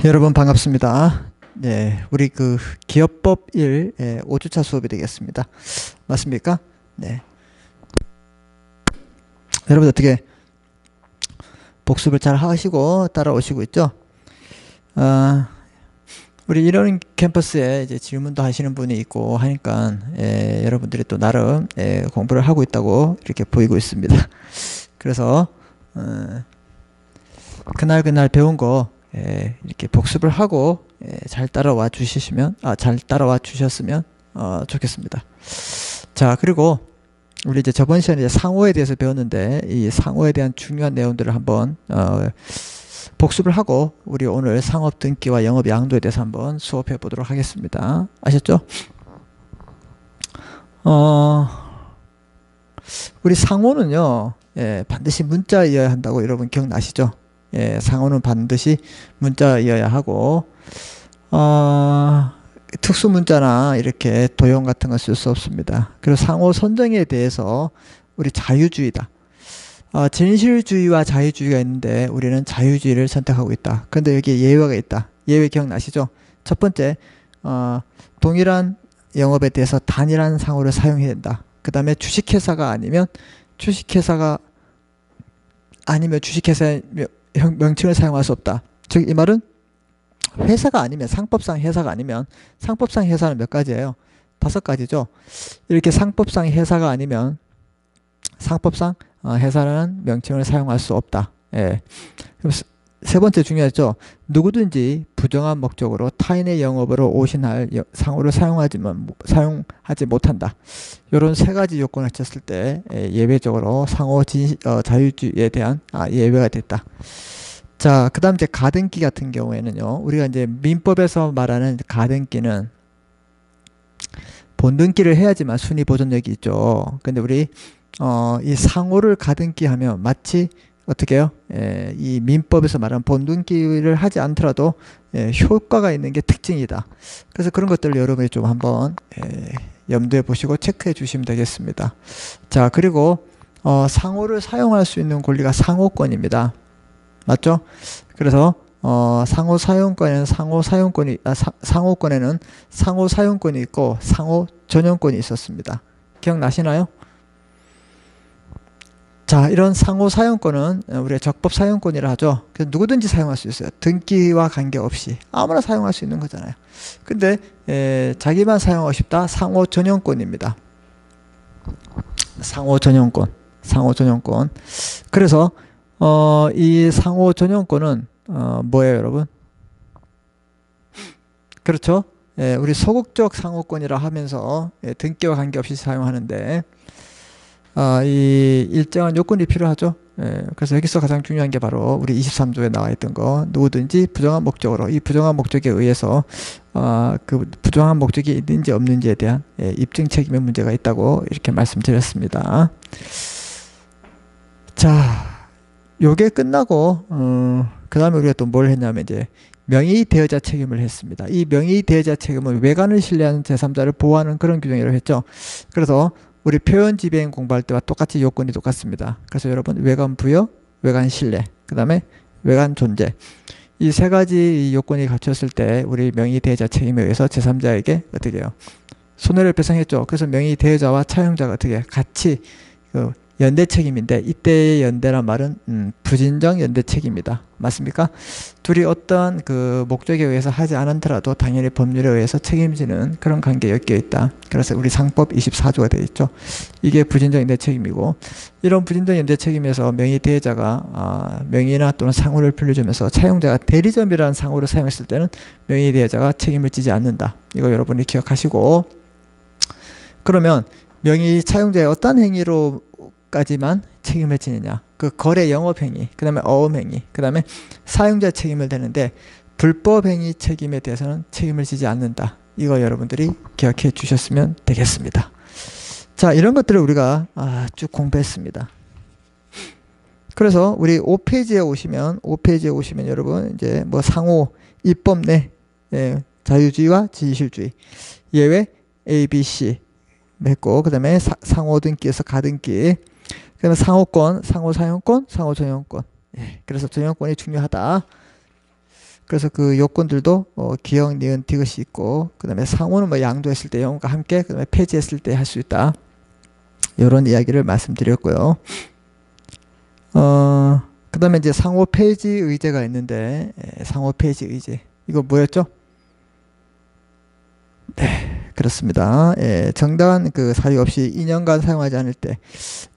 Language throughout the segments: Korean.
여러분 반갑습니다. 네, 우리 그 기업법 1 5주차 수업이 되겠습니다. 맞습니까? 네. 여러분 어떻게 복습을 잘 하시고 따라오시고 있죠? 우리 이런 캠퍼스에 이제 질문도 하시는 분이 있고 하니까 여러분들이 또 나름 공부를 하고 있다고 이렇게 보이고 있습니다. 그래서 그날 배운 거 이렇게 복습을 하고 잘 따라와 주셨으면 좋겠습니다. 자, 그리고 우리 이제 저번 시간에 이제 상호에 대해서 배웠는데 이 상호에 대한 중요한 내용들을 한번 복습을 하고 우리 오늘 상업 등기와 영업 양도에 대해서 한번 수업해 보도록 하겠습니다. 아셨죠? 우리 상호는요, 반드시 문자이어야 한다고 여러분 기억나시죠? 상호는 반드시 문자이어야 하고 특수 문자나 이렇게 도형 같은 거 쓸 수 없습니다. 그리고 상호 선정에 대해서 우리 자유주의다. 진실주의와 자유주의가 있는데 우리는 자유주의를 선택하고 있다. 그런데 여기에 예외가 있다. 예외 기억나시죠? 첫 번째, 동일한 영업에 대해서 단일한 상호를 사용해야 된다. 그 다음에 주식회사가 아니면 주식회사의 명칭을 사용할 수 없다. 즉 이 말은 회사가 아니면 상법상 회사가 아니면 상법상 회사는 몇 가지예요? 5가지죠. 이렇게 상법상 회사가 아니면 상법상 회사라는 명칭을 사용할 수 없다. 그럼 세 번째 중요하죠. 누구든지 부정한 목적으로 타인의 영업으로 오신할 상호를 사용하지 못한다. 이런 3가지 요건을 쳤을 때 예외적으로 상호 자유주의에 대한 예외가 됐다. 자, 그 다음 이제 가등기 같은 경우에는요, 우리가 이제 민법에서 말하는 가등기는 본등기를 해야지만 순위 보존력이 있죠. 근데 우리 이 상호를 가등기 하면 마치 어떻게 해요? 이 민법에서 말하는 본등기를 하지 않더라도 효과가 있는 게 특징이다. 그래서 그런 것들을 여러분이 좀 한번 염두에 보시고 체크해 주시면 되겠습니다. 자, 그리고 상호를 사용할 수 있는 권리가 상호권입니다. 맞죠? 그래서 상호 사용권에는 상호권에는 상호 사용권이 있고 상호 전용권이 있었습니다. 기억나시나요? 자, 이런 상호 사용권은 우리가 적법 사용권이라 하죠. 그래서 누구든지 사용할 수 있어요. 등기와 관계없이 아무나 사용할 수 있는 거잖아요. 근데 자기만 사용하고 싶다. 상호 전용권입니다. 상호 전용권. 그래서 이 상호 전용권은 뭐예요, 여러분? 그렇죠? 우리 소극적 상호권이라 하면서 등기와 관계없이 사용하는데 이 일정한 요건이 필요하죠. 그래서 여기서 가장 중요한 게 바로 우리 23조에 나와 있던 거, 누구든지 부정한 목적으로 이 부정한 목적에 의해서 그 부정한 목적이 있는지 없는지에 대한 입증 책임의 문제가 있다고 이렇게 말씀드렸습니다. 자, 요게 끝나고 그 다음에 우리가 또 뭘 했냐면 이제 명의대여자 책임을 했습니다. 이 명의대여자 책임은 외관을 신뢰하는 제3자를 보호하는 그런 규정이라고 했죠. 그래서 우리 표현지배행 공부할 때와 똑같이 요건이 똑같습니다. 그래서 여러분 외관 부여, 외관 신뢰, 그 다음에 외관 존재, 이 3가지 요건이 갖췄을 때 우리 명의대여자 책임에 의해서 제3자에게 어떻게 해요? 손해를 배상했죠. 그래서 명의대여자와 차용자가 어떻게 같이 연대 책임인데, 이때의 연대란 말은 부진정 연대 책임이다. 맞습니까? 둘이 어떤 그 목적에 의해서 하지 않더라도 당연히 법률에 의해서 책임지는 그런 관계에 엮여 있다. 그래서 우리 상법 24조가 되어 있죠. 이게 부진정 연대 책임이고, 이런 부진정 연대 책임에서 명의대여자가 명의나 또는 상호를 빌려주면서 차용자가 대리점이라는 상호를 사용했을 때는 명의대여자가 책임을 지지 않는다. 이거 여러분이 기억하시고, 그러면 명의 차용자의 어떤 행위로 까지만 책임을 지느냐, 그 거래 영업행위, 그 다음에 어음행위, 그 다음에 사용자 책임을 되는데 불법행위 책임에 대해서는 책임을 지지 않는다. 이거 여러분들이 기억해 주셨으면 되겠습니다. 자, 이런 것들을 우리가 쭉 공부했습니다. 그래서 우리 5페이지에 오시면 여러분 이제 뭐 상호 입법 내 자유주의와 진실주의 예외 A, B, C 했고, 그 다음에 상호 등기에서 가등기, 그다음에 상호권, 상호 사용권, 상호 전용권. 그래서 전용권이 중요하다. 그래서 그 요건들도 기역, 니은, 디귿이 있고, 그 다음에 상호는 뭐 양도했을 때 영어과 함께, 그 다음에 폐지했을 때 할 수 있다. 이런 이야기를 말씀드렸고요. 그 다음에 이제 상호 폐지 의제가 있는데, 상호 폐지 의제. 이거 뭐였죠? 네, 그렇습니다. 정당한 그 사유 없이 2년간 사용하지 않을 때,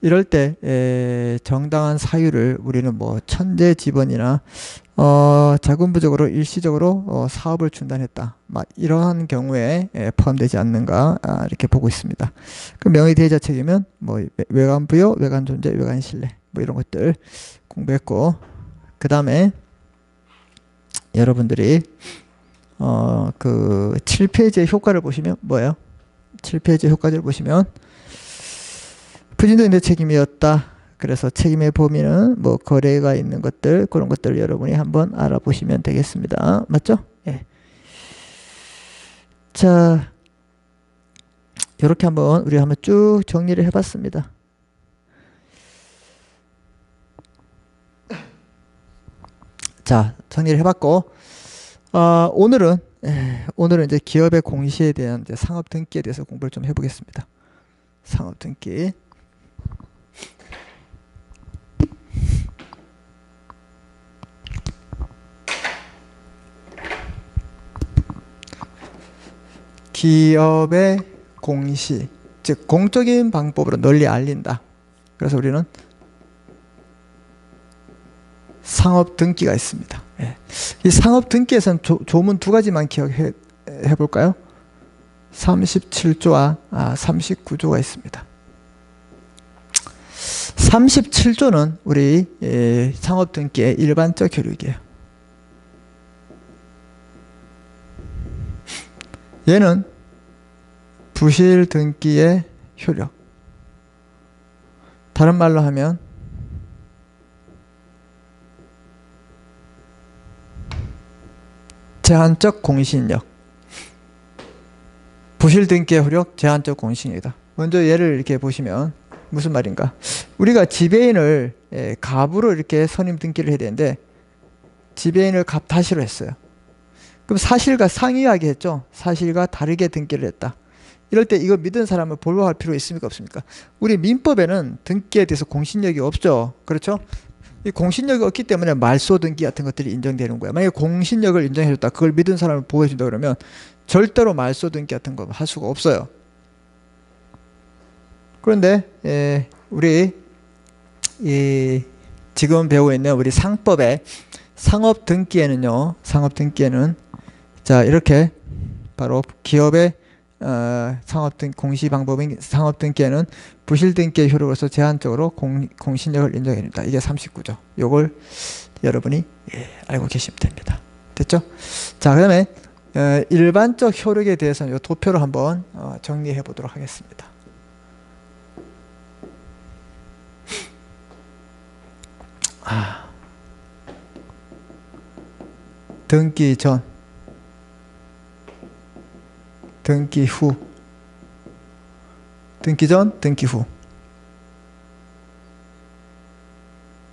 이럴 때 정당한 사유를 우리는 뭐 천재 지번이나 자금 부족으로 일시적으로 사업을 중단했다. 막 이러한 경우에 포함되지 않는가 이렇게 보고 있습니다. 그 명의대자 책임은 뭐 외관 부여, 외관 존재, 외관 신뢰 뭐 이런 것들 공부했고, 그 다음에 여러분들이 그 7페이지의 효과를 보시면 뭐예요? 7페이지 효과를 보시면 부진도인의 책임이었다. 그래서 책임의 범위는 뭐 거래가 있는 것들, 그런 것들을 여러분이 한번 알아보시면 되겠습니다. 맞죠? 예. 자, 이렇게 한번 우리 한번 쭉 정리를 해봤습니다. 자, 정리를 해봤고, 오늘은 이제 기업의 공시에 대한 이제 상업 등기에 대해서 공부를 좀 해보겠습니다. 상업 등기. 기업의 공시, 즉 공적인 방법으로 널리 알린다. 그래서 우리는 상업 등기가 있습니다. 예. 이 상업 등기에서는 조문 두 가지만 기억해 볼까요? 37조와 39조가 있습니다. 37조는 우리 상업 등기의 일반적 효력이에요. 얘는 부실 등기의 효력. 다른 말로 하면 제한적 공신력. 부실 등기의 효력, 제한적 공신력이다. 먼저 예를 이렇게 보시면 무슨 말인가? 우리가 지배인을 갑으로 이렇게 선임 등기를 해야 되는데 지배인을 갑다시로 했어요. 그럼 사실과 상이하게 했죠. 사실과 다르게 등기를 했다. 이럴 때 이거 믿은 사람을 보호할 필요가 있습니까? 없습니까? 우리 민법에는 등기에 대해서 공신력이 없죠. 그렇죠? 이 공신력이 없기 때문에 말소 등기 같은 것들이 인정되는 거야. 만약에 공신력을 인정해줬다. 그걸 믿은 사람을 보호해준다 그러면 절대로 말소 등기 같은 거 할 수가 없어요. 그런데 우리 지금 배우고 있는 우리 상법의 상업 등기에는요. 상업 등기에는 자 이렇게 바로 기업의 공시 방법인 상업 등기에는 부실 등기의 효력으로서 제한적으로 공신력을 인정해 줍니다. 이게 39조. 요걸 여러분이 알고 계시면 됩니다. 됐죠? 자, 그다음에 일반적 효력에 대해서는 요 도표로 한번 정리해 보도록 하겠습니다. 등기 전, 등기 후, 등기 전, 등기 후,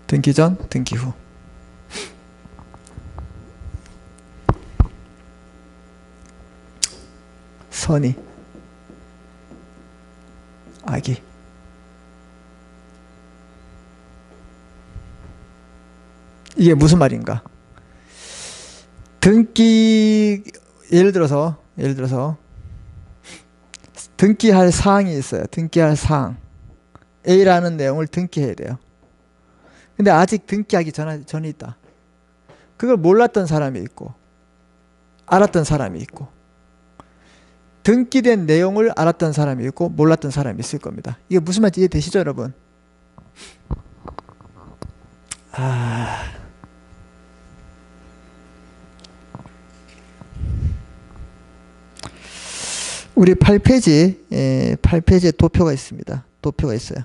등기 전, 등기 후. 선의, 악의. 이게 무슨 말인가? 등기, 예를 들어서 등기할 사항이 있어요. 등기할 사항. A라는 내용을 등기해야 돼요. 근데 아직 등기하기 전에 있다. 그걸 몰랐던 사람이 있고, 알았던 사람이 있고, 등기된 내용을 알았던 사람이 있고, 몰랐던 사람이 있을 겁니다. 이게 무슨 말인지 이해되시죠, 여러분? 우리 8페이지에 도표가 있습니다. 도표가 있어요.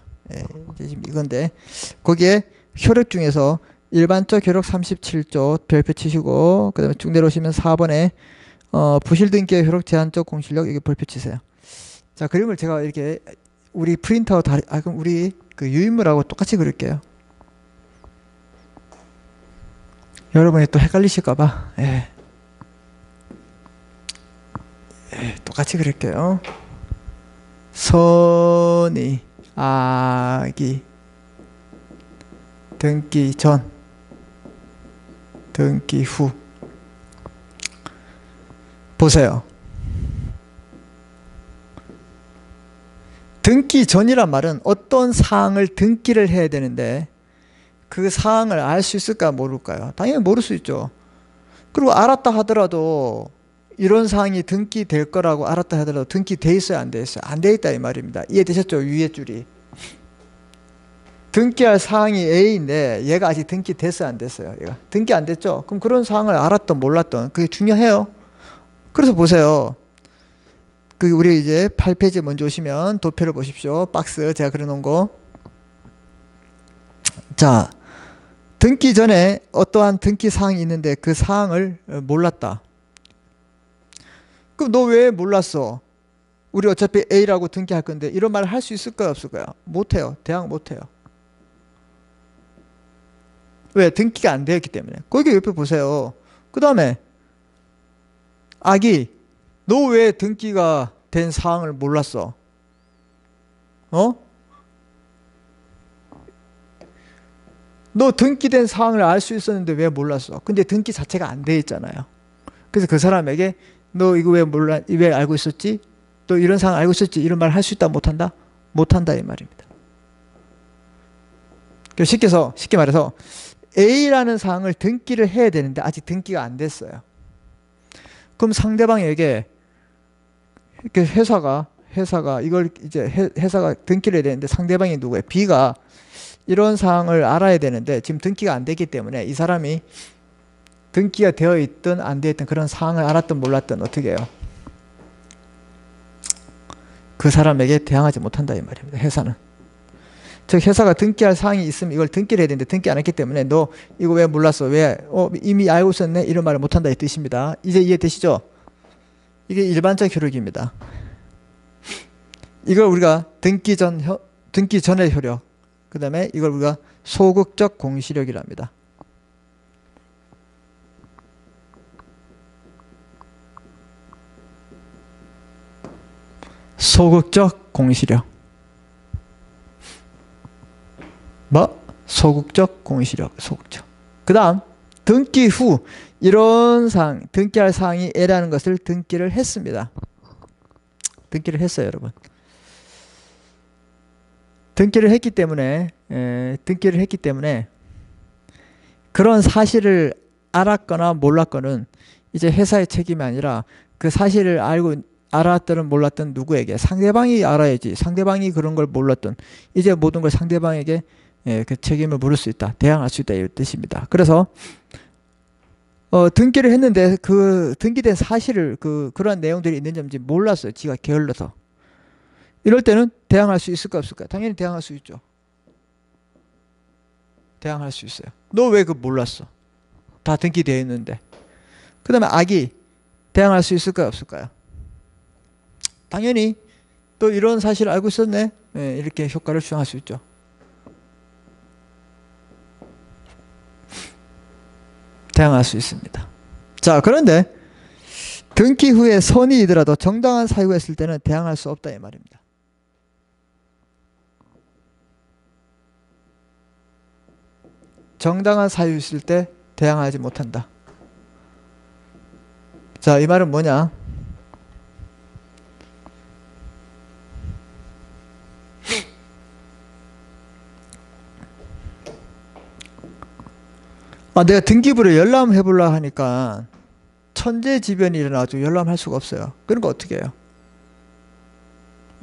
지금 이건데, 거기에 효력 중에서 일반적 효력 37조 별표 치시고, 그 다음에 쭉 내려오시면 4번에 부실 등기의 효력 제한적 공실력, 이게 별표 치세요. 자, 그림을 제가 이렇게 우리 프린터 그럼 우리 그 유인물하고 똑같이 그릴게요. 여러분이 또 헷갈리실까봐 똑같이 그릴게요. 선의, 악의, 등기 전, 등기 후. 보세요. 등기 전이란 말은 어떤 사항을 등기를 해야 되는데 그 사항을 알 수 있을까 모를까요? 당연히 모를 수 있죠. 그리고 알았다 하더라도 이런 사항이 등기될 거라고 알았다 하더라도 등기돼 있어요, 안 돼 있어요? 안 돼 있다 이 말입니다. 이해되셨죠? 위에 줄이. 등기할 사항이 A인데 얘가 아직 등기됐어요, 안 됐어요? 얘가 등기 안 됐죠? 그럼 그런 사항을 알았던 몰랐던 그게 중요해요. 그래서 보세요. 그 우리 이제 8페이지 먼저 오시면 도표를 보십시오. 박스 제가 그려놓은 거. 자, 등기 전에 어떠한 등기 사항이 있는데 그 사항을 몰랐다. 그럼 너 왜 몰랐어? 우리 어차피 A라고 등기할 건데 이런 말을 할 수 있을까요, 없을까요? 못해요. 대항 못해요. 왜? 등기가 안 되었기 때문에. 거기 옆에 보세요. 그 다음에 악이 너 왜 등기가 된 사항을 몰랐어? 너 등기된 사항을 알 수 있었는데 왜 몰랐어? 근데 등기 자체가 안 돼 있잖아요. 그래서 그 사람에게 너 이거 왜 몰라? 왜 알고 있었지? 또 이런 상황 알고 있었지? 이런 말 할 수 있다 못한다? 못한다 이 말입니다. 쉽게 말해서 A라는 사항을 등기를 해야 되는데 아직 등기가 안 됐어요. 그럼 상대방에게 회사가 이걸 이제 회사가 등기를 해야 되는데 상대방이 누구예요? B가 이런 사항을 알아야 되는데 지금 등기가 안 됐기 때문에 이 사람이 등기가 되어 있든 안 되어 있든 그런 사항을 알았든 몰랐든 어떻게 해요? 그 사람에게 대항하지 못한다 이 말입니다. 회사는. 즉 회사가 등기할 사항이 있으면 이걸 등기를 해야 되는데 등기 안 했기 때문에 너 이거 왜 몰랐어? 왜? 이미 알고 있었네? 이런 말을 못한다 이 뜻입니다. 이제 이해되시죠? 이게 일반적 효력입니다. 이걸 우리가 등기 전의 효력, 그 다음에 이걸 우리가 소극적 공시력이랍니다. 소극적 공시력. 소극적 공시력. 소극적. 그 다음 등기 후 이런 사항, 등기할 사항이 A라는 것을 등기를 했습니다. 등기를 했어요, 여러분. 등기를 했기 때문에 그런 사실을 알았거나 몰랐거는 이제 회사의 책임이 아니라 그 사실을 알았든 몰랐든 누구에게? 상대방이 알아야지. 상대방이 그런 걸 몰랐든 이제 모든 걸 상대방에게 그 책임을 물을 수 있다. 대항할 수 있다. 이 뜻입니다. 그래서 등기를 했는데 그 등기된 사실을 그런 내용들이 있는지 없는지 몰랐어요. 지가 게을러서. 이럴 때는 대항할 수 있을까 없을까? 당연히 대항할 수 있죠. 대항할 수 있어요. 너 왜 그 몰랐어? 다 등기되어 있는데. 그 다음에 악이 대항할 수 있을까요 없을까요? 당연히 또 이런 사실을 알고 있었네. 이렇게 효과를 주장할 수 있죠. 대항할 수 있습니다. 자, 그런데 등기 후에 선의이더라도 정당한 사유가 있을 때는 대항할 수 없다 이 말입니다. 정당한 사유 있을 때 대항하지 못한다. 자, 이 말은 뭐냐? 내가 등기부를 열람해 보려고 하니까 천재지변이 일어나가지고 열람할 수가 없어요. 그러니까 어떻게 해요?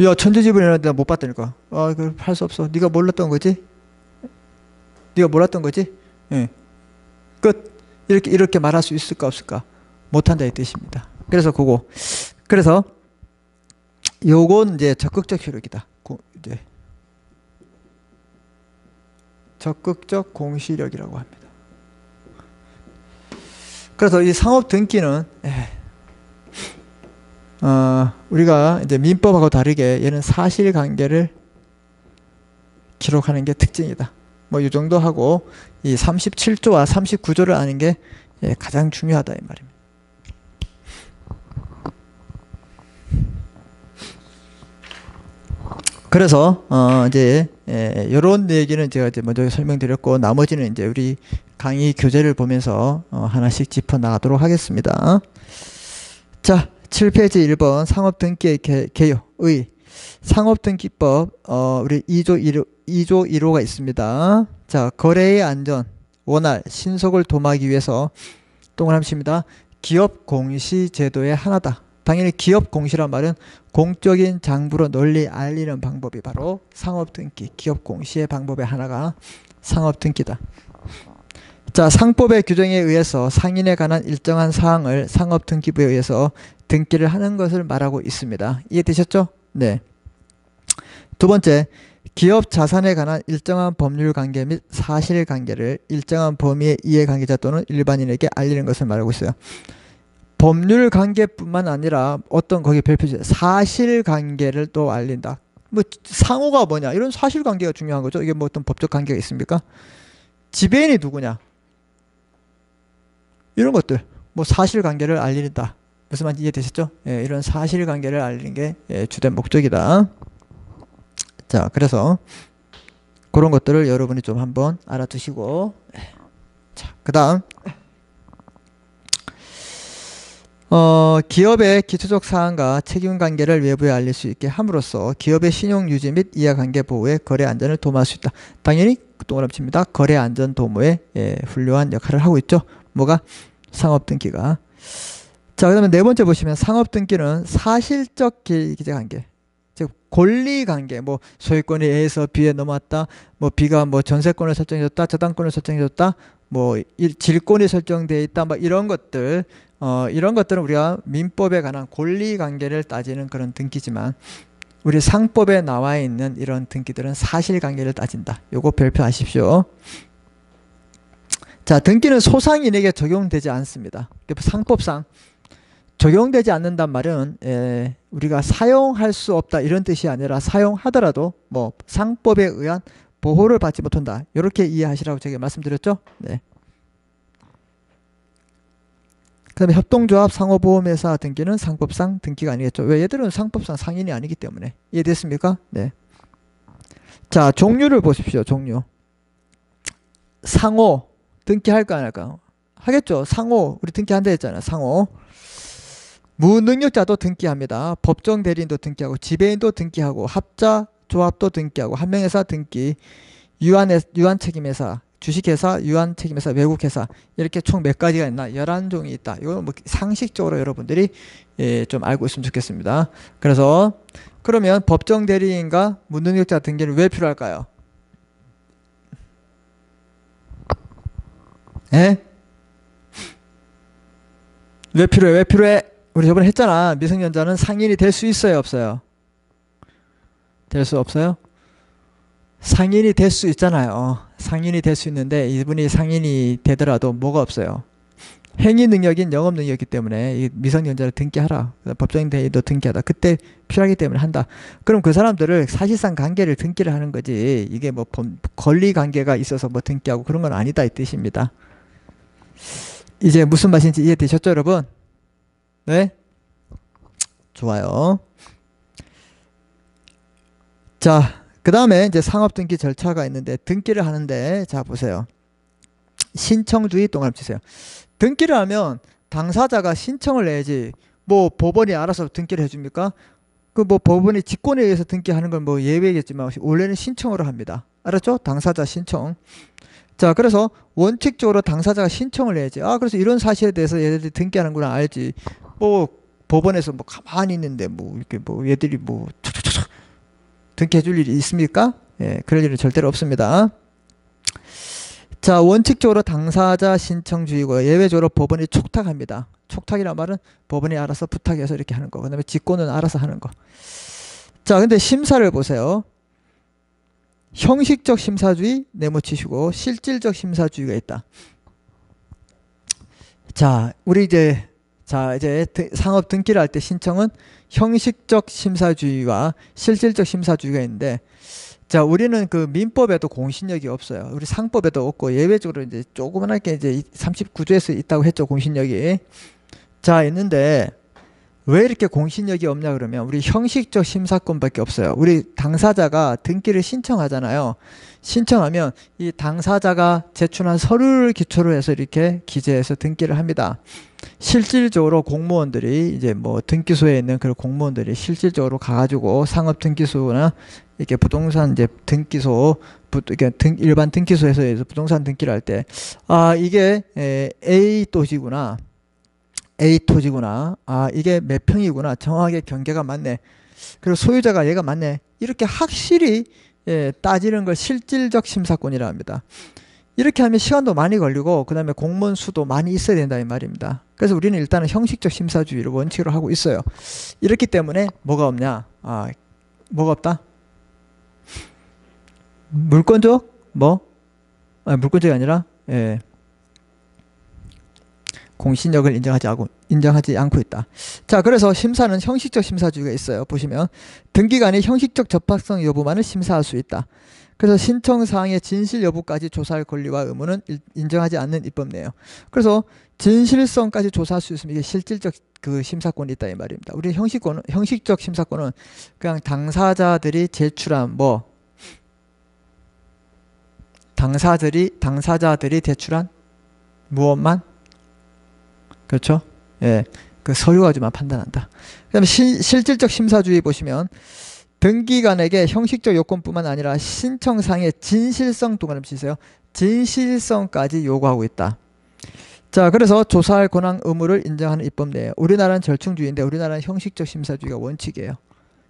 야, 천재지변이 일어났는데 못 봤다니까. 이거 할 수 없어. 네가 몰랐던 거지? 네가 몰랐던 거지? 예. 끝. 이렇게 말할 수 있을까 없을까? 못한다 이 뜻입니다. 그래서 요건 이제 적극적 효력이다. 이제 적극적 공시력이라고 합니다. 그래서 이 상업 등기는 우리가 이제 민법하고 다르게 얘는 사실관계를 기록하는 게 특징이다. 뭐 이 정도 하고 이 37조와 39조를 아는 게 가장 중요하다 이 말입니다. 그래서 이제 이런 얘기는 제가 이제 먼저 설명드렸고 나머지는 이제 우리 강의 교재를 보면서 하나씩 짚어 나가도록 하겠습니다. 자, 7페이지 1번 상업등기의 개요의 상업등기법 우리 2조 1호가 있습니다. 자, 거래의 안전, 원활, 신속을 도모하기 위해서 동그라미입니다. 기업 공시 제도의 하나다. 당연히 기업 공시란 말은 공적인 장부로 널리 알리는 방법이 바로 상업등기, 기업 공시의 방법의 하나가 상업등기다. 자, 상법의 규정에 의해서 상인에 관한 일정한 사항을 상업등기부에 의해서 등기를 하는 것을 말하고 있습니다. 이해되셨죠? 네. 두 번째, 기업 자산에 관한 일정한 법률 관계 및 사실 관계를 일정한 범위의 이해관계자 또는 일반인에게 알리는 것을 말하고 있어요. 법률 관계뿐만 아니라 어떤 거기 별표죠. 사실 관계를 또 알린다. 뭐 상호가 뭐냐? 이런 사실 관계가 중요한 거죠. 이게 뭐 어떤 법적 관계가 있습니까? 지배인이 누구냐? 이런 것들. 뭐 사실 관계를 알린다. 무슨 말인지 이해되셨죠? 예, 이런 사실 관계를 알리는 게 주된 목적이다. 자, 그래서 그런 것들을 여러분이 좀 한번 알아두시고, 자, 그다음 기업의 기초적 사항과 책임 관계를 외부에 알릴 수 있게 함으로써 기업의 신용 유지 및 이해관계 보호에 거래 안전을 도모할 수 있다. 당연히 동그라미칩니다. 거래 안전 도모에 훌륭한 역할을 하고 있죠. 뭐가? 상업등기가. 자, 그다음에 네 번째 보시면 상업등기는 사실적 기재관계, 즉 권리관계, 뭐 소유권이 A에서 B에 넘어왔다, 뭐 B가 뭐 전세권을 설정해줬다, 저당권을 설정해줬다, 뭐 질권이 설정되어 있다, 뭐 이런 것들. 이런 것들은 우리가 민법에 관한 권리관계를 따지는 그런 등기지만 우리 상법에 나와 있는 이런 등기들은 사실관계를 따진다. 요거 별표하십시오. 자, 등기는 소상인에게 적용되지 않습니다. 상법상 적용되지 않는단 말은 우리가 사용할 수 없다 이런 뜻이 아니라 사용하더라도 뭐 상법에 의한 보호를 받지 못한다. 이렇게 이해하시라고 제가 말씀드렸죠. 네. 그 다음에 협동조합 상호보험회사 등기는 상법상 등기가 아니겠죠. 왜? 얘들은 상법상 상인이 아니기 때문에. 이해됐습니까? 네. 자, 종류를 보십시오. 종류. 상호 등기할까 안 할까요? 하겠죠. 상호 우리 등기한다 했잖아요. 상호. 무능력자도 등기합니다. 법정 대리인도 등기하고 지배인도 등기하고 합자 조합도 등기하고 한명회사 등기, 유한 책임회사, 주식회사, 유한책임회사, 외국회사 이렇게 총 몇 가지가 있나? 11종이 있다. 이거 뭐 상식적으로 여러분들이 좀 알고 있으면 좋겠습니다. 그래서 그러면 법정 대리인과 무능력자 등기는 왜 필요할까요? 에? 왜 필요해? 왜 필요해? 우리 저번에 했잖아. 미성년자는 상인이 될 수 있어요? 없어요? 될 수 없어요? 상인이 될 수 있잖아요. 상인이 될 수 있는데 이분이 상인이 되더라도 뭐가 없어요. 행위 능력인 영업 능력이기 때문에 이 미성년자를 등기하라. 법정 대리인도 등기하다. 그때 필요하기 때문에 한다. 그럼 그 사람들을 사실상 관계를 등기를 하는 거지. 이게 뭐 권리 관계가 있어서 뭐 등기하고 그런 건 아니다 이 뜻입니다. 이제 무슨 말인지 이해되셨죠, 여러분? 네? 좋아요. 자, 그 다음에 이제 상업등기 절차가 있는데 등기를 하는데 자 보세요. 신청주의 동그라미 치세요. 등기를 하면 당사자가 신청을 내야지 뭐 법원이 알아서 등기를 해줍니까? 그 뭐 법원이 직권에 의해서 등기하는 건 뭐 예외겠지만 원래는 신청으로 합니다. 알았죠? 당사자 신청. 자, 그래서 원칙적으로 당사자가 신청을 내야지. 아, 그래서 이런 사실에 대해서 얘들이 등기하는구나 알지. 뭐 법원에서 뭐 가만히 있는데 뭐 이렇게 뭐 얘들이 뭐 등기해 줄 일이 있습니까? 예, 그럴 일은 절대로 없습니다. 자, 원칙적으로 당사자 신청주의고 예외적으로 법원이 촉탁합니다. 촉탁이란 말은 법원이 알아서 부탁해서 이렇게 하는 거. 그 다음에 직권은 알아서 하는 거. 자, 근데 심사를 보세요. 형식적 심사주의 네모치시고 실질적 심사주의가 있다. 자, 우리 이제 상업 등기를 할 때 신청은 형식적 심사주의와 실질적 심사주의가 있는데 자, 우리는 그 민법에도 공신력이 없어요. 우리 상법에도 없고 예외적으로 이제 조그만하게 이제 39조에서 있다고 했죠, 공신력이. 자, 있는데 왜 이렇게 공신력이 없냐 그러면 우리 형식적 심사권밖에 없어요. 우리 당사자가 등기를 신청하잖아요. 신청하면 이 당사자가 제출한 서류를 기초로 해서 이렇게 기재해서 등기를 합니다. 실질적으로 공무원들이 이제 뭐 등기소에 있는 그 공무원들이 실질적으로 가가지고 상업 등기소나 이렇게 부동산 이제 등기소, 이렇게 일반 등기소에서 부동산 등기를 할 때, 아, 이게 A 토지구나. A 토지구나. 아, 이게 몇 평이구나. 정확하게 경계가 맞네. 그리고 소유자가 얘가 맞네. 이렇게 확실히 따지는 걸 실질적 심사권이라 합니다. 이렇게 하면 시간도 많이 걸리고 그 다음에 공무원 수도 많이 있어야 된다 이 말입니다. 그래서 우리는 일단은 형식적 심사주의를 원칙으로 하고 있어요. 이렇기 때문에 뭐가 없냐? 아, 뭐가 없다? 물권적? 뭐? 아, 물권적이 아니라 공신력을 인정하지 않고 있다. 자, 그래서 심사는 형식적 심사주의가 있어요. 보시면 등기관이 형식적 적합성 여부만을 심사할 수 있다. 그래서 신청사항의 진실 여부까지 조사할 권리와 의무는 인정하지 않는 입법내요. 그래서 진실성까지 조사할 수 있으면 이게 실질적 그 심사권이 있다 이 말입니다. 우리 형식적 심사권은 그냥 당사자들이 제출한 당사자들이 제출한 무엇만, 그렇죠? 예, 그 서류 가지고만 판단한다. 그다음에 실질적 심사주의 보시면 등기관에게 형식적 요건뿐만 아니라 신청상의 진실성 동그라미 치세요. 진실성까지 요구하고 있다. 자, 그래서 조사할 권한 의무를 인정하는 입법내예요. 우리나라는 절충주의인데 우리나라는 형식적 심사주의가 원칙이에요.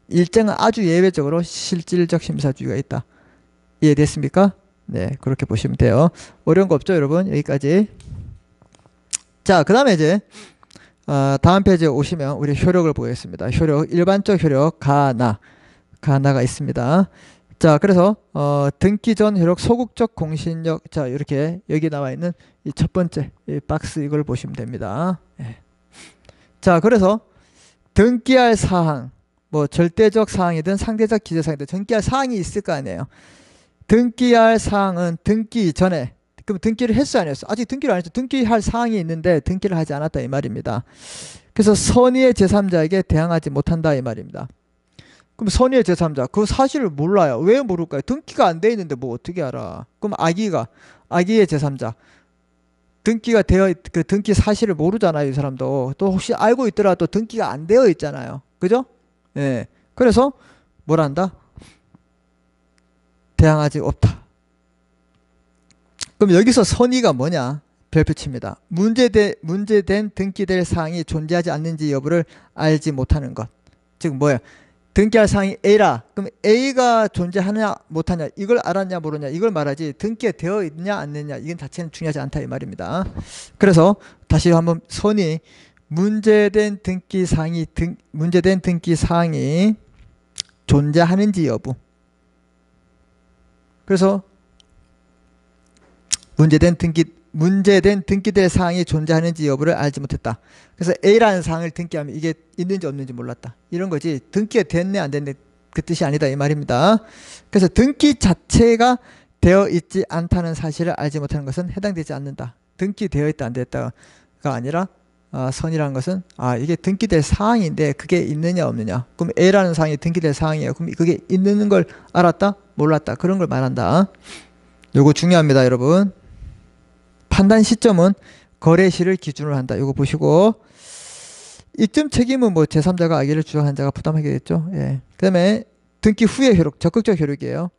일정은 아주 예외적으로 실질적 심사주의가 있다. 이해됐습니까? 네, 그렇게 보시면 돼요. 어려운 거 없죠, 여러분? 여기까지. 자, 그 다음에 이제 다음 페이지에 오시면 우리 효력을 보겠습니다. 효력, 일반적 효력, 가나가 있습니다. 자, 그래서 등기 전 효력, 소극적 공신력. 자, 이렇게 여기 나와 있는 이 첫 번째 이 박스 이걸 보시면 됩니다. 예. 자, 그래서 등기할 사항, 뭐 절대적 사항이든 상대적 기재사항이든 등기할 사항이 있을 거 아니에요. 등기할 사항은 등기 전에, 그럼 등기를 했어 안 했어? 아직 등기를 안 했어. 등기할 사항이 있는데 등기를 하지 않았다 이 말입니다. 그래서 선의의 제3자에게 대항하지 못한다 이 말입니다. 그럼 선의의 제3자 그 사실을 몰라요. 왜 모를까요? 등기가 안 돼 있는데 뭐 어떻게 알아? 그럼 아기의 제3자 등기가 그 등기 사실을 모르잖아요. 이 사람도 또 혹시 알고 있더라도 등기가 안 되어 있잖아요. 그죠? 예. 그래서 뭘 한다? 대항하지 없다. 그럼 여기서 선의가 뭐냐? 별표 칩니다. 문제된 등기될 사항이 존재하지 않는지 여부를 알지 못하는 것. 즉 뭐예요? 등기할 사항이 A라. 그럼 A가 존재하느냐 못하냐 이걸 알았냐 모르냐 이걸 말하지 등기가 되어 있느냐 안 되느냐 이건 자체는 중요하지 않다 이 말입니다. 그래서 다시 한번 선의 문제된 등기 사항이 존재하는지 여부. 그래서 문제된 등기될 사항이 존재하는지 여부를 알지 못했다. 그래서 A라는 사항을 등기하면 이게 있는지 없는지 몰랐다. 이런 거지. 등기가 됐네 안 됐네 그 뜻이 아니다 이 말입니다. 그래서 등기 자체가 되어 있지 않다는 사실을 알지 못하는 것은 해당되지 않는다. 등기되어 있다 안 됐다가 아니라 선이라는 것은 이게 등기될 사항인데 그게 있느냐 없느냐. 그럼 A라는 사항이 등기될 사항이에요. 그럼 그게 있는 걸 알았다? 몰랐다. 그런 걸 말한다. 요거 중요합니다 여러분. 판단 시점은 거래시를 기준으로 한다. 이거 보시고 이점 책임은 뭐 제3자가 악의를 주장한 자가 부담하게 됐죠. 예. 그 다음에 등기 후의 효력, 적극적 효력이에요.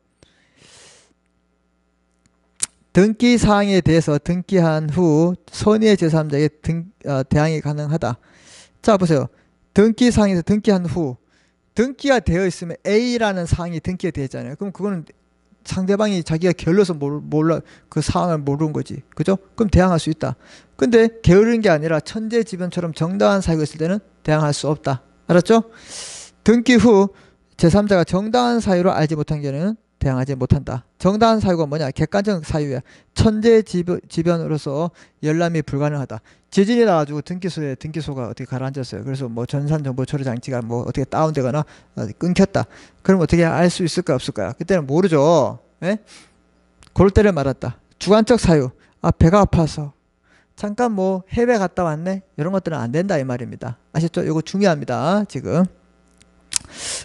등기 사항에 대해서 등기한 후 선의의 제3자에게 대항이 가능하다. 자 보세요. 등기 사항에서 등기한 후 등기가 되어 있으면 A라는 사항이 등기가 되어 있잖아요. 그럼 그거는 상대방이 자기가 게을러서 몰라 그 사항을 모르는 거지. 그죠? 그럼 대항할 수 있다. 근데 게으른 게 아니라 천재지변처럼 정당한 사유가 있을 때는 대항할 수 없다. 알았죠? 등기 후 제3자가 정당한 사유로 알지 못한 경우는 대항하지 못한다. 정당한 사유가 뭐냐? 객관적 사유야. 천재지변으로서 열람이 불가능하다. 지진이 나가지고 등기소가 어떻게 가라앉았어요. 그래서 뭐 전산 정보 처리 장치가 뭐 어떻게 다운되거나 끊겼다. 그럼 어떻게 알 수 있을까 없을까요? 그때는 모르죠. 예? 골 때려 말았다. 주관적 사유. 아, 배가 아파서 잠깐 뭐 해외 갔다 왔네. 이런 것들은 안 된다 이 말입니다. 아셨죠? 이거 중요합니다. 지금.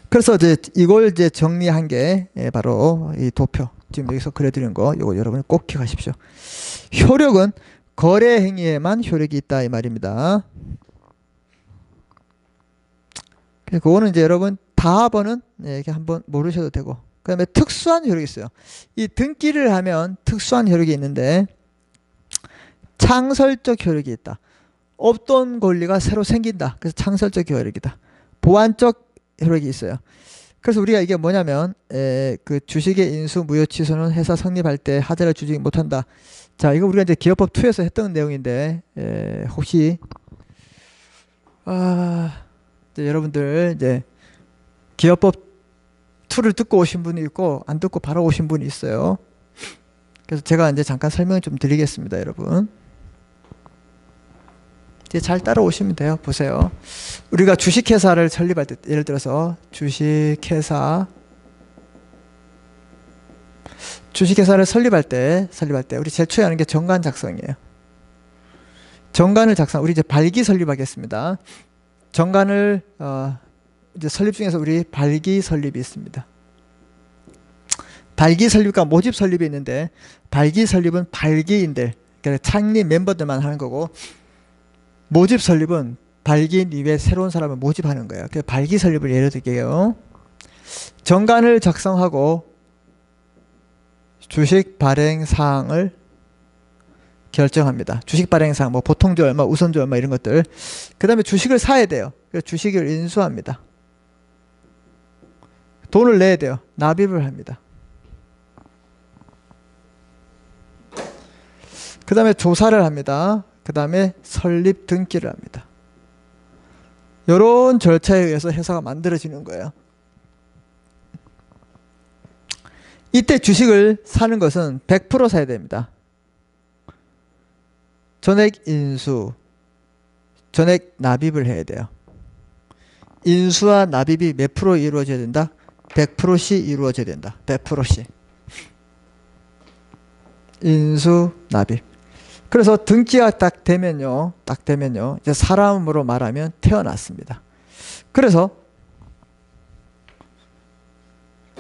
그래서 이제 이걸 이제 정리한 게 바로 이 도표. 지금 여기서 그려드린 거 이거 여러분 꼭 기억하십시오. 효력은 거래 행위에만 효력이 있다 이 말입니다. 그거는 이제 여러분 다합어는 이렇게 한번 모르셔도 되고, 그 다음에 특수한 효력이 있어요. 이 등기를 하면 특수한 효력이 있는데 창설적 효력이 있다. 없던 권리가 새로 생긴다. 그래서 창설적 효력이다. 보완적 효력이 있어요. 그래서 우리가 이게 뭐냐면 그 주식의 인수 무효 취소는 회사 성립할 때 하자를 주지 못한다. 자, 이거 우리가 이제 기업법 2에서 했던 내용인데 혹시 이제 여러분들 이제 기업법 2를 듣고 오신 분이 있고 안 듣고 바로 오신 분이 있어요. 그래서 제가 이제 잠깐 설명을 좀 드리겠습니다, 여러분. 이제 잘 따라오시면 돼요. 보세요. 우리가 주식회사를 설립할 때, 예를 들어서 주식회사를 설립할 때 우리 제일 처음에 하는 게 정관 작성이에요. 정관을 작성. 우리 이제 발기 설립하겠습니다. 정관을 이제 설립 중에서 우리 발기 설립이 있습니다. 발기 설립과 모집 설립이 있는데 발기 설립은 발기인들, 그러니까 창립 멤버들만 하는 거고, 모집 설립은 발기인 이외에 새로운 사람을 모집하는 거예요. 그래서 발기 설립을 예를 들게요. 정관을 작성하고 주식 발행 사항을 결정합니다. 주식 발행 사항, 뭐 보통주 얼마, 우선주 얼마 이런 것들. 그 다음에 주식을 사야 돼요. 그래서 주식을 인수합니다. 돈을 내야 돼요. 납입을 합니다. 그 다음에 조사를 합니다. 그 다음에 설립 등기를 합니다. 이런 절차에 의해서 회사가 만들어지는 거예요. 이때 주식을 사는 것은 100% 사야 됩니다. 전액 인수, 전액 납입을 해야 돼요. 인수와 납입이 몇 프로 이루어져야 된다? 100%씩 이루어져야 된다. 100%씩. 인수, 납입. 그래서 등기가 딱 되면요, 이제 사람으로 말하면 태어났습니다. 그래서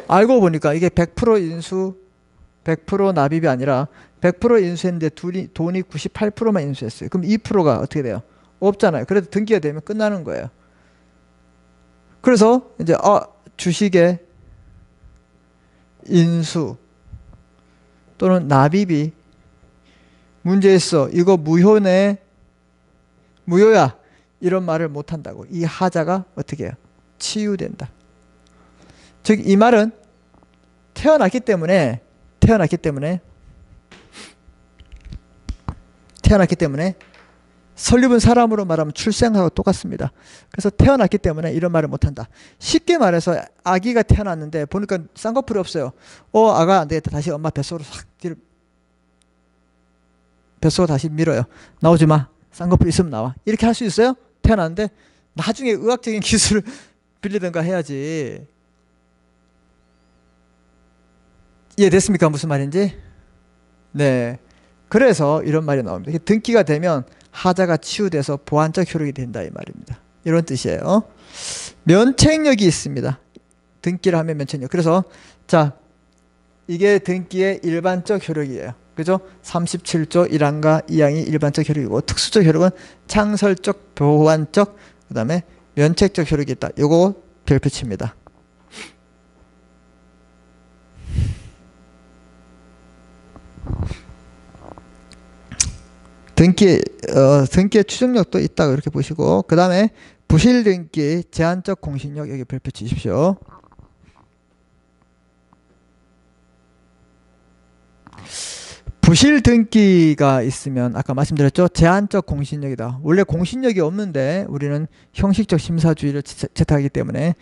알고 보니까 이게 100% 인수, 100% 납입이 아니라 100% 인수했는데 돈이 98%만 인수했어요. 그럼 2%가 어떻게 돼요? 없잖아요. 그래도 등기가 되면 끝나는 거예요. 그래서 이제 주식의 인수 또는 납입이 문제 있어. 이거 무효네. 무효야. 이런 말을 못한다고. 이 하자가 어떻게 해요? 치유된다. 즉 이 말은 태어났기 때문에 설립은 사람으로 말하면 출생하고 똑같습니다. 그래서 태어났기 때문에 이런 말을 못한다. 쉽게 말해서 아기가 태어났는데 보니까 쌍꺼풀이 없어요. 아가 안 되겠다. 다시 엄마 뱃속으로 싹 뱃속으로 다시 밀어요. 나오지 마. 쌍꺼풀 있으면 나와. 이렇게 할 수 있어요? 태어났는데 나중에 의학적인 기술을 빌리든가 해야지. 이해됐습니까? 무슨 말인지? 네. 그래서 이런 말이 나옵니다. 등기가 되면 하자가 치유돼서 보완적 효력이 된다 이 말입니다. 이런 뜻이에요. 면책력이 있습니다. 등기를 하면 면책력. 그래서 자, 이게 등기의 일반적 효력이에요. 그죠? 37조 1항과 2항이 일반적 효력이고, 특수적 효력은 창설적, 보완적, 그 다음에 면책적 효력이 있다. 요거 별표 칩니다. 등기의 추정력도 있다고 이렇게 보시고, 그 다음에 부실등기, 제한적 공신력 여기 별표 치십시오. 부실등기가 있으면 아까 말씀드렸죠. 제한적 공신력이다. 원래 공신력이 없는데 우리는 형식적 심사주의를 채택하기 때문에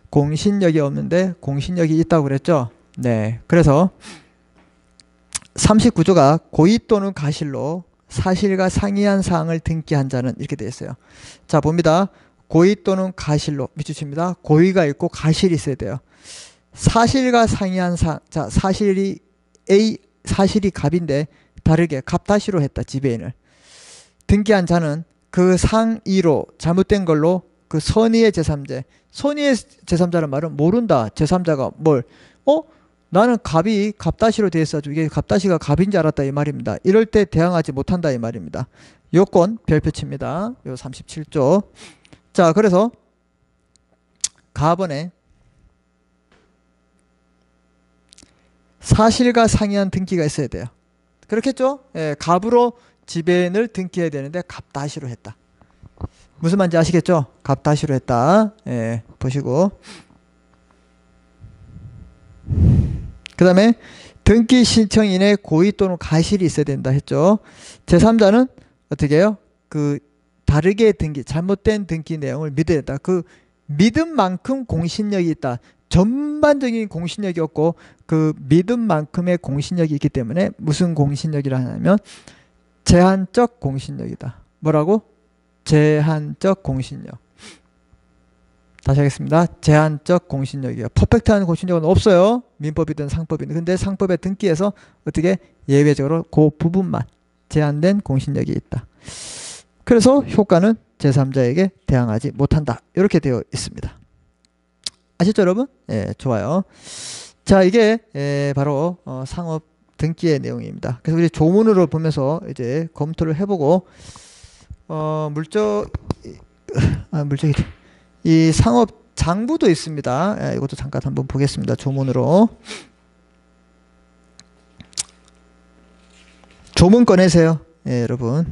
공신력이 없는데 공신력이 있다고 그랬죠. 네. 그래서 39조가 고의 또는 가실로 사실과 상이한 사항을 등기한 자는 이렇게 되어 있어요. 자, 봅니다. 고의 또는 가실로 밑줄칩니다. 고의가 있고 가실이 있어야 돼요. 사실과 상이한 사항. 자, 사실이 갑인데 다르게 갑다시로 했다. 지배인을. 등기한 자는 그 상이로 잘못된 걸로 그 선의의 제3자. 선의의 제3자란 말은 모른다. 제3자가 뭘? 나는 갑이 갑다시로 돼 있어가지고 이게 갑다시가 갑인 줄 알았다 이 말입니다. 이럴 때 대항하지 못한다 이 말입니다. 요건 별표 칩니다. 요 37조. 자, 그래서 가번에 사실과 상이한 등기가 있어야 돼요. 그렇겠죠? 예, 갑으로 지배인을 등기해야 되는데 갑다시로 했다. 무슨 말인지 아시겠죠? 갑다시로 했다. 예, 보시고. 그 다음에 등기 신청인의 고의 또는 가실이 있어야 된다 했죠. 제3자는 어떻게 해요? 그 다르게 등기, 잘못된 등기 내용을 믿어야 된다. 그 믿음 만큼 공신력이 있다. 전반적인 공신력이 없고 그 믿음 만큼의 공신력이 있기 때문에 무슨 공신력이라 하냐면 제한적 공신력이다. 뭐라고? 제한적 공신력. 다시 하겠습니다. 제한적 공신력이에요. 퍼펙트한 공신력은 없어요. 민법이든 상법이든. 근데 상법에 등기해서 어떻게 예외적으로 그 부분만 제한된 공신력이 있다. 그래서 효과는 제3자에게 대항하지 못한다. 이렇게 되어 있습니다. 아시죠, 여러분? 예, 좋아요. 자, 이게 바로 상업 등기의 내용입니다. 그래서 우리 조문으로 보면서 이제 검토를 해보고 물적이 이 상업 장부도 있습니다. 예, 이것도 잠깐 한번 보겠습니다. 조문으로. 조문 꺼내세요. 예, 여러분.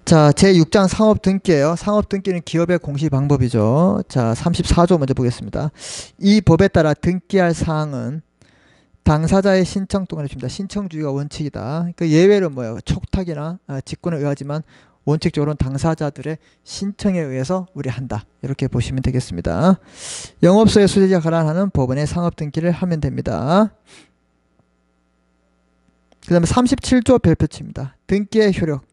자, 제6장 상업 등기예요. 상업 등기는 기업의 공시 방법이죠. 자, 34조 먼저 보겠습니다. 이 법에 따라 등기할 사항은 당사자의 신청 동안에 줍니다. 신청주의가 원칙이다. 그 예외는 뭐예요? 촉탁이나 직권에 의하지만 원칙적으로는 당사자들의 신청에 의해서 우리 한다. 이렇게 보시면 되겠습니다. 영업소의 수재지가 관할하는 법원의 상업 등기를 하면 됩니다. 그 다음에 37조 별표치입니다. 등기의 효력.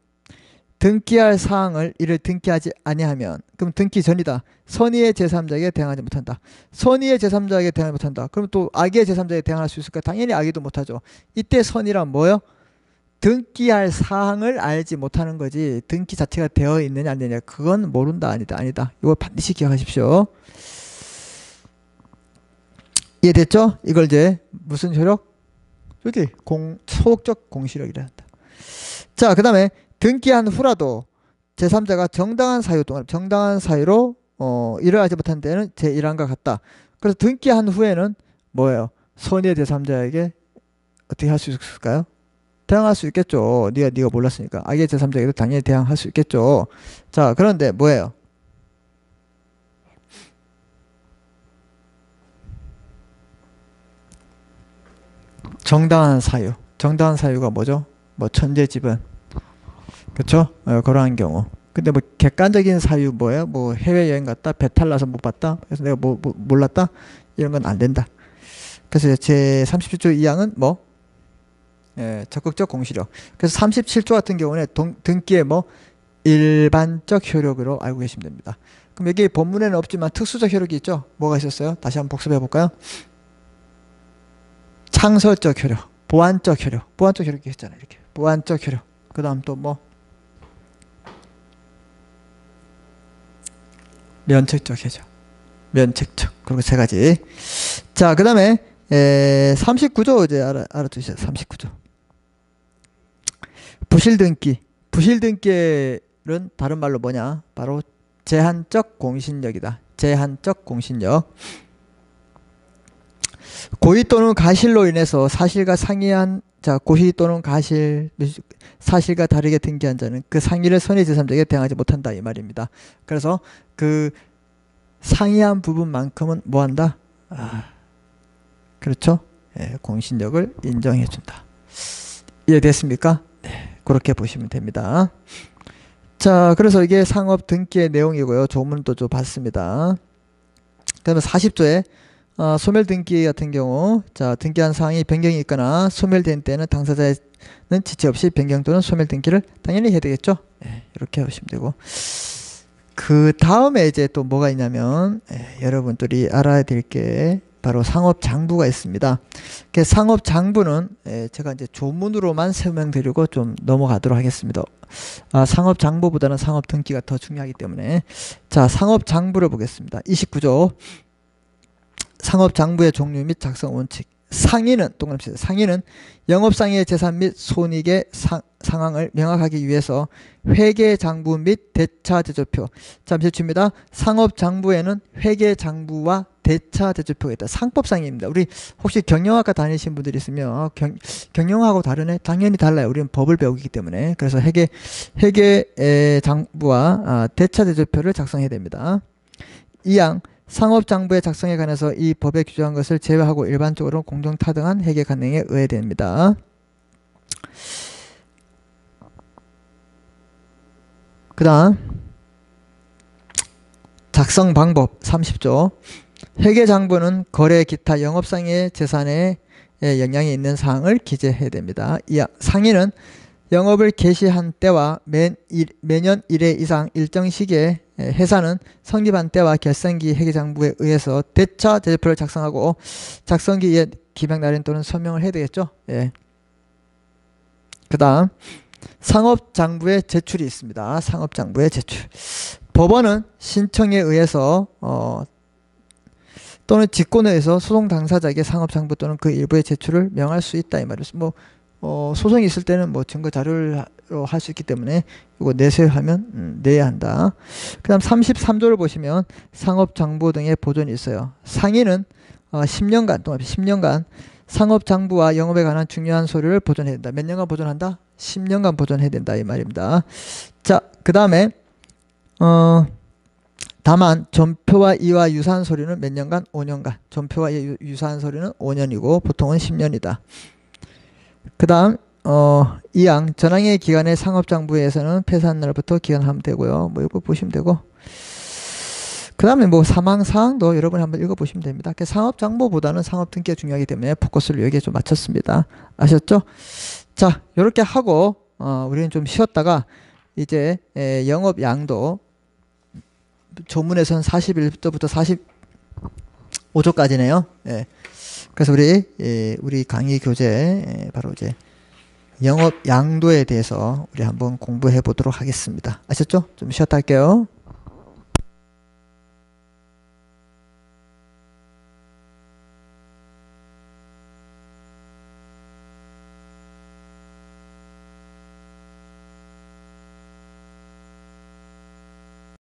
등기할 사항을 이를 등기하지 아니하면 그럼 등기 전이다. 선의의 제3자에게 대항하지 못한다. 선의의 제3자에게 대항하지 못한다. 그럼 또 악의 제3자에게 대항할 수 있을까? 당연히 악의도 못하죠. 이때 선이란 뭐예요? 등기할 사항을 알지 못하는 거지 등기 자체가 되어 있느냐 안 되느냐 그건 모른다 아니다. 이거 반드시 기억하십시오. 이해됐죠? 이걸 이제 무슨 효력? 여기 소극적 공시력이라 한다. 자, 그 다음에 등기한 후라도 제3자가 정당한 사유로 일을 하지 못한 데는 제1항과 같다. 그래서 등기한 후에는 뭐예요? 선의의 제3자에게 어떻게 할 수 있을까요? 대항할 수 있겠죠. 네가 몰랐으니까. 악의 제3자에게도 당연히 대항할 수 있겠죠. 자, 그런데 뭐예요? 정당한 사유. 정당한 사유가 뭐죠? 뭐 천재지변. 그렇죠? 그러한 경우. 근데 뭐 객관적인 사유 뭐예요? 뭐 해외여행 갔다 배탈 나서 못 봤다. 그래서 내가 몰랐다. 이런 건 안 된다. 그래서 제 37조 2항은 뭐 적극적 공시력. 그래서 37조 같은 경우는 등기의 뭐 일반적 효력으로 알고 계시면 됩니다. 그럼 여기 본문에는 없지만 특수적 효력이 있죠. 뭐가 있었어요? 다시 한번 복습해 볼까요? 창설적 효력, 보완적 효력, 보완적 효력이 있잖아요. 이렇게 보완적 효력. 그 다음 또 뭐 면책적 효력, 면책적. 그리고 세 가지. 자, 그 다음에 39조 이제 알아두세요. 39조. 부실등기. 부실등기는 다른 말로 뭐냐? 바로 제한적 공신력이다. 제한적 공신력. 고의 또는 가실로 인해서 사실과 상이한 고의 또는 가실 사실과 다르게 등기한 자는 그 상의를 선의 제3자에게 대항하지 못한다 이 말입니다. 그래서 그 상이한 부분만큼은 뭐한다? 그렇죠? 공신력을 인정해준다. 이해됐습니까? 네, 그렇게 보시면 됩니다. 자, 그래서 이게 상업 등기의 내용이고요. 조문도 좀 봤습니다. 그 다음에 40조에 소멸등기 같은 경우, 자, 등기한 사항이 변경이 있거나 소멸된 때는 당사자는 지체 없이 변경 또는 소멸등기를 당연히 해야 되겠죠. 예, 이렇게 하시면 되고. 그 다음에 이제 또 뭐가 있냐면, 여러분들이 알아야 될 게 바로 상업장부가 있습니다. 그 상업장부는 제가 이제 조문으로만 설명드리고 좀 넘어가도록 하겠습니다. 상업장부보다는 상업등기가 더 중요하기 때문에. 자, 상업장부를 보겠습니다. 29조. 상업장부의 종류 및 작성 원칙. 상인은 동그라미 상인은 영업상의 재산 및 손익의 상황을 명확하기 위해서 회계장부 및 대차제조표. 잠시 줍니다. 상업장부에는 회계장부와 대차제조표가 있다. 상법상입니다. 우리 혹시 경영학과 다니신 분들이 있으면 경영하고 다르네? 당연히 달라요. 우리는 법을 배우기 때문에. 그래서 회계장부와 대차제조표를 작성해야 됩니다. 2항 상업장부의 작성에 관해서 이 법에 규정한 것을 제외하고 일반적으로 공정타등한 회계 관행에 의해야 됩니다. 그 다음 작성 방법 30조. 회계장부는 거래 기타 영업상의 재산에 영향이 있는 사항을 기재해야 됩니다. 상인은 영업을 개시한 때와 매년 1회 이상 일정 시기에 회사는 성립한 때와 결성기 회계장부에 의해서 대차 제조표를 작성하고 작성기에 기명 날인 또는 서명을 해야 되겠죠. 예. 그 다음 상업장부의 제출이 있습니다. 상업장부의 제출. 법원은 신청에 의해서 또는 직권에 의해서 소송 당사자에게 상업장부 또는 그 일부의 제출을 명할 수 있다 이 말이죠. 소송이 있을 때는 증거 자료를 할 수 있기 때문에 이거 내세요 하면 내야 한다. 그 다음 33조를 보시면 상업장부 등의 보존이 있어요. 상인은 10년간 동안 10년간 상업장부와 영업에 관한 중요한 서류를 보존해야 된다. 몇 년간 보존한다? 10년간 보존해야 된다 이 말입니다. 자, 그 다음에 다만 전표와 이와 유사한 서류는 몇 년간? 5년간. 전표와 유사한 서류는 5년이고 보통은 10년이다. 그 다음 2항 전항의 기간의 상업장부에서는 폐사한 날부터 기간하면 되고요. 이거 보시면 되고 그 다음에 사항도 여러분이 한번 읽어보시면 됩니다. 상업장부보다는 상업등기가 중요하기 때문에 포커스를 여기에 좀 맞췄습니다. 아셨죠? 자, 이렇게 하고 우리는 좀 쉬었다가 이제 영업양도 조문에서는 41조부터 45조까지네요. 예. 그래서 우리 강의 교재 바로 이제 영업 양도에 대해서 우리 한번 공부해 보도록 하겠습니다. 아셨죠? 좀 쉬었다 할게요.